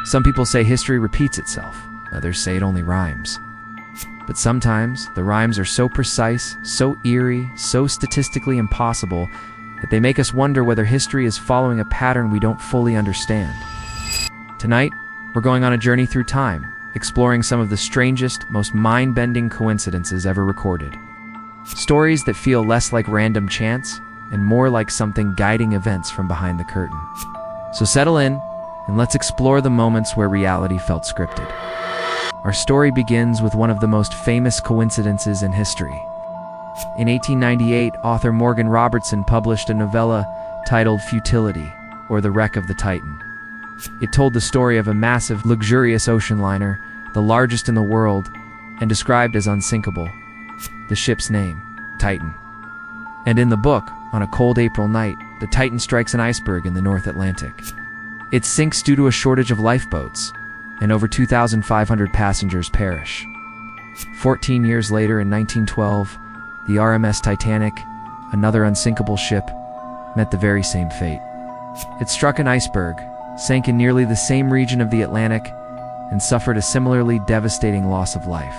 Some people say history repeats itself. Others say it only rhymes. But sometimes the rhymes are so precise, so eerie, so statistically impossible that they make us wonder whether history is following a pattern we don't fully understand. Tonight, we're going on a journey through time, exploring some of the strangest, most mind-bending coincidences ever recorded. Stories that feel less like random chance and more like something guiding events from behind the curtain. So settle in, and let's explore the moments where reality felt scripted. Our story begins with one of the most famous coincidences in history. In 1898, author Morgan Robertson published a novella titled Futility, or The Wreck of the Titan. It told the story of a massive, luxurious ocean liner, the largest in the world, and described as unsinkable. The ship's name, Titan. And in the book, on a cold April night, the Titan strikes an iceberg in the North Atlantic. It sinks due to a shortage of lifeboats, and over 2,500 passengers perish. 14 years later, in 1912, the RMS Titanic, another unsinkable ship, met the very same fate. It struck an iceberg, sank in nearly the same region of the Atlantic, and suffered a similarly devastating loss of life.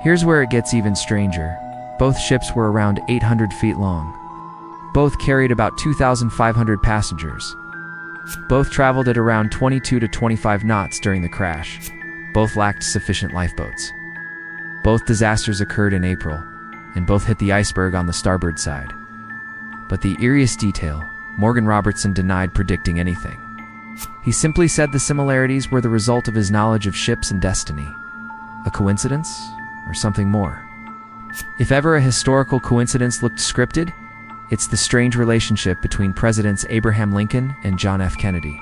Here's where it gets even stranger. Both ships were around 800 feet long. Both carried about 2,500 passengers. Both traveled at around 22 to 25 knots during the crash. Both lacked sufficient lifeboats. Both disasters occurred in April, and both hit the iceberg on the starboard side. But the eeriest detail, Morgan Robertson denied predicting anything. He simply said the similarities were the result of his knowledge of ships and destiny. A coincidence, or something more? If ever a historical coincidence looked scripted, it's the strange relationship between Presidents Abraham Lincoln and John F. Kennedy.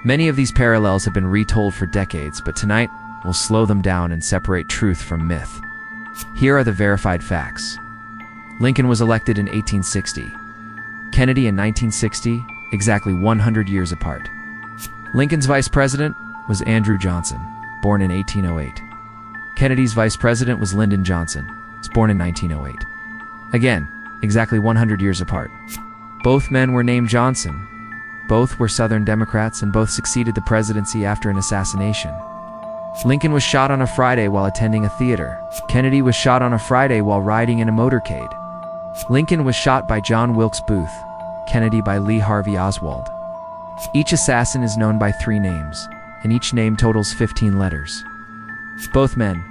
Many of these parallels have been retold for decades, but tonight, we'll slow them down and separate truth from myth. Here are the verified facts. Lincoln was elected in 1860. Kennedy in 1960, exactly 100 years apart. Lincoln's vice president was Andrew Johnson, born in 1808. Kennedy's vice president was Lyndon Johnson, born in 1908. Again, exactly 100 years apart. Both men were named Johnson. Both were Southern Democrats, and both succeeded the presidency after an assassination. Lincoln was shot on a Friday while attending a theater. Kennedy was shot on a Friday while riding in a motorcade. Lincoln was shot by John Wilkes Booth, Kennedy by Lee Harvey Oswald. Each assassin is known by 3 names, and each name totals 15 letters. Both men,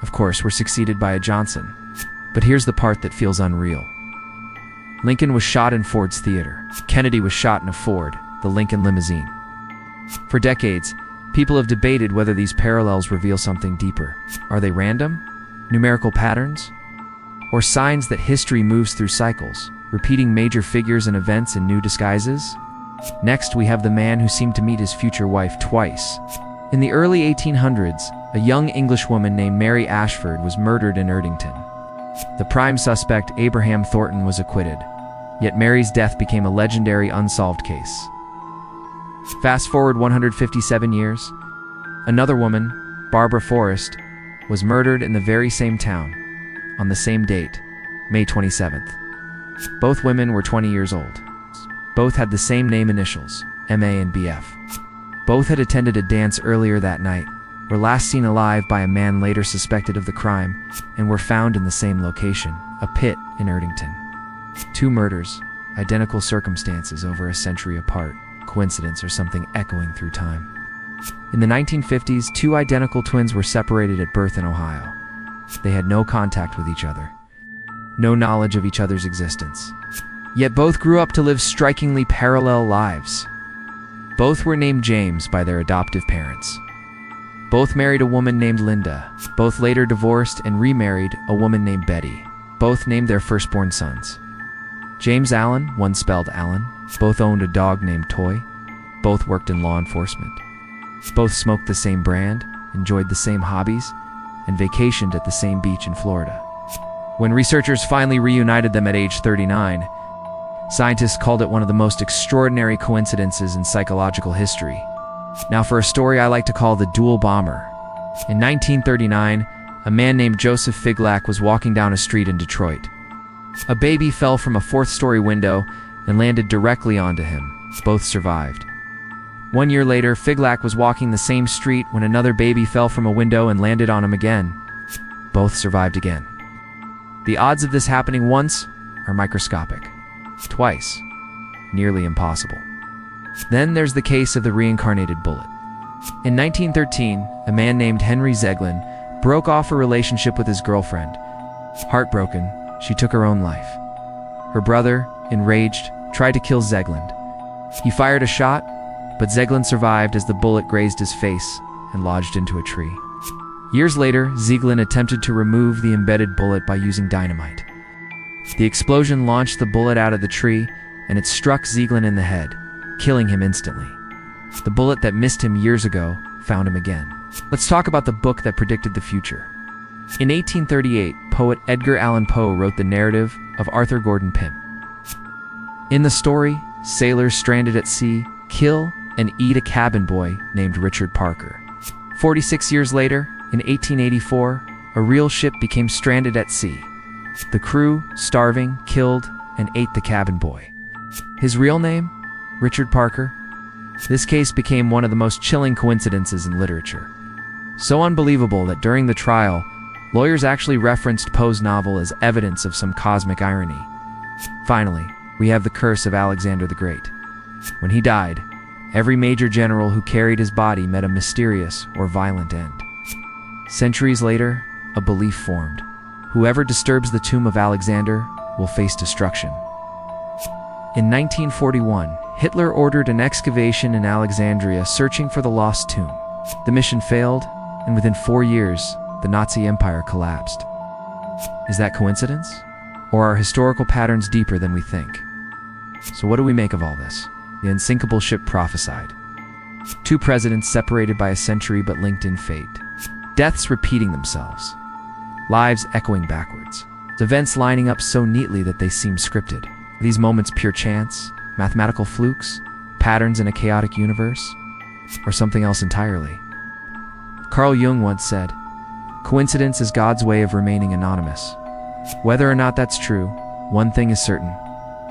of course, were succeeded by a Johnson. But here's the part that feels unreal. Lincoln was shot in Ford's theater. Kennedy was shot in a Ford, the Lincoln limousine. For decades, people have debated whether these parallels reveal something deeper. Are they random, numerical patterns, or signs that history moves through cycles, repeating major figures and events in new disguises? Next, we have the man who seemed to meet his future wife twice. In the early 1800s, a young Englishwoman named Mary Ashford was murdered in Erdington. The prime suspect, Abraham Thornton, was acquitted, yet Mary's death became a legendary unsolved case. Fast forward 157 years, another woman, Barbara Forrest, was murdered in the very same town, on the same date, May 27th. Both women were 20 years old. Both had the same name initials, MA and BF. Both had attended a dance earlier that night, were last seen alive by a man later suspected of the crime, and were found in the same location, a pit in Erdington. 2 murders, identical circumstances over a century apart, coincidence or something echoing through time. In the 1950s, 2 identical twins were separated at birth in Ohio. They had no contact with each other, no knowledge of each other's existence. Yet both grew up to live strikingly parallel lives. Both were named James by their adoptive parents. Both married a woman named Linda. Both later divorced and remarried a woman named Betty. Both named their firstborn sons James Allen, one spelled Allen. Both owned a dog named Toy. Both worked in law enforcement. Both smoked the same brand, enjoyed the same hobbies, and vacationed at the same beach in Florida. When researchers finally reunited them at age 39, scientists called it one of the most extraordinary coincidences in psychological history. Now for a story I like to call the dual bomber. In 1939, a man named Joseph Figlack was walking down a street in Detroit. A baby fell from a 4th-story window and landed directly onto him. Both survived. 1 year later, Figlak was walking the same street when another baby fell from a window and landed on him again. Both survived again. The odds of this happening once are microscopic. Twice, nearly impossible. Then there's the case of the reincarnated bullet. In 1913, a man named Henry Zeglin broke off a relationship with his girlfriend. Heartbroken, she took her own life. Her brother, enraged, tried to kill Zeglin. He fired a shot, but Zeglin survived as the bullet grazed his face and lodged into a tree. Years later, Zeglin attempted to remove the embedded bullet by using dynamite. The explosion launched the bullet out of the tree, and it struck Zeglin in the head, killing him instantly. The bullet that missed him years ago found him again. Let's talk about the book that predicted the future. In 1838, poet Edgar Allan Poe wrote the narrative of Arthur Gordon Pym. In the story, sailors stranded at sea kill and eat a cabin boy named Richard Parker. 46 years later, in 1884, a real ship became stranded at sea. The crew, starving, killed and ate the cabin boy. His real name? Richard Parker. This case became one of the most chilling coincidences in literature. So unbelievable that during the trial, lawyers actually referenced Poe's novel as evidence of some cosmic irony. Finally, we have the curse of Alexander the Great. When he died, every major general who carried his body met a mysterious or violent end. Centuries later, a belief formed. Whoever disturbs the tomb of Alexander will face destruction. In 1941, Hitler ordered an excavation in Alexandria searching for the lost tomb. The mission failed, and within 4 years, the Nazi Empire collapsed. Is that coincidence? Or are historical patterns deeper than we think? So what do we make of all this? The unsinkable ship prophesied. 2 presidents separated by a century but linked in fate. Deaths repeating themselves. Lives echoing backwards. Events lining up so neatly that they seem scripted. Are these moments pure chance? Mathematical flukes? Patterns in a chaotic universe? Or something else entirely? Carl Jung once said, "Coincidence is God's way of remaining anonymous." Whether or not that's true, one thing is certain.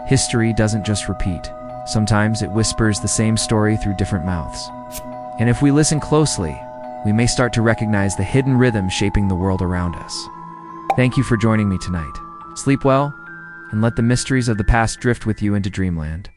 History doesn't just repeat. Sometimes it whispers the same story through different mouths. And if we listen closely, we may start to recognize the hidden rhythm shaping the world around us. Thank you for joining me tonight. Sleep well, and let the mysteries of the past drift with you into dreamland.